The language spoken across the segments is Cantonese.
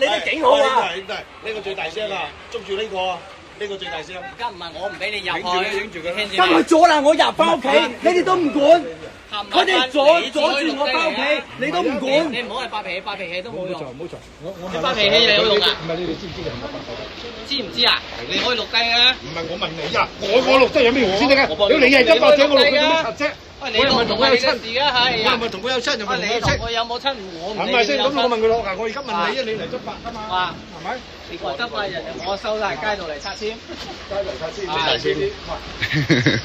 你啲警號啊！呢個最大聲啊！捉住呢個。呢個最大聲。而家唔係我唔俾你入去，影住佢。今日阻攔我入翻屋企，你哋都唔管。佢哋阻住我翻屋企，你都唔管。你唔好係發脾氣，發脾氣都冇用。唔好嘈，你發脾氣你有用啊？唔係你哋知唔知你係乜白知唔知啊？你可以錄低嘅。唔係我問你啊，我錄低有咩用先得㗎？屌你係執法者，我錄佢做咩柒啫？你唔係同佢有親事嘅係。我唔係同佢有親，又唔係你同佢有冇親？我唔理。係咪先？咁我問佢咯，嗱，我而家問你啊，你嚟執法㗎嘛？係咪？我執法人，我收晒街度嚟拆遷。街度拆遷，最大聲啲。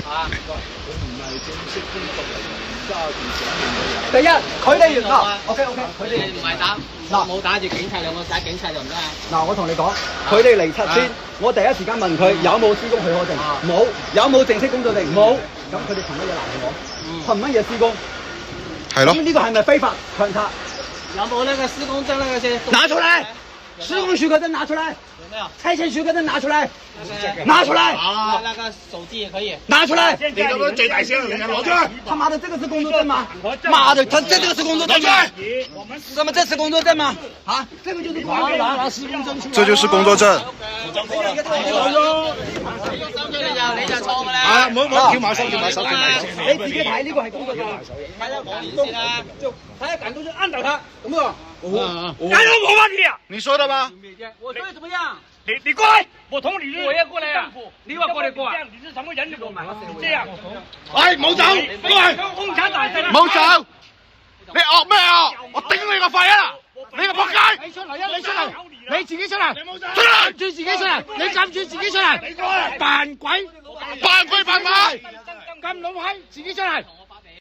啊！佢唔係正式工作人員，揸住槍嘅。第一，佢哋OK，佢哋唔係打嗱冇打住警察，兩個打警察就唔得啊！嗱，我同你講，佢哋嚟拆遷，我第一時間問佢有冇施工許可證，冇；有冇正式工作證，冇。咁佢哋憑乜嘢攔住我？憑乜嘢施工？係咯。咁呢個係咪非法強拆？有冇那個施工證那個先？拿出來！施工許可證拿出來！有沒有？拆遷許可證拿出來！拿出來！那個手機也可以。拿出來！你咁樣最大聲，人攞出嚟！他媽的，這個是工作證嗎？媽的，這個是工作證嗎？那麼這是工作證嗎？啊，這個就是拿施工證出來。這就是工作證。你就錯㗎啦！啊，唔好跳埋手，跳埋手，跳埋手。你自己睇呢個係工作證。睇下我連先啦。睇下趕動就按照他，咁啊。按照我問題啊！你說的嗎？我說的怎麼樣？你過來，我同你我也過來啊！你要過來過來，你是什麼人？你這樣，哎，冇走，過嚟，共產黨在那。冇走，你惡咩啊？我頂你個肺啊！你個仆街！你出嚟啊！你出嚟！你自己出嚟！出嚟！住自己出嚟！你撳住自己出嚟！扮鬼！扮鬼扮馬！咁老閪，自己出嚟！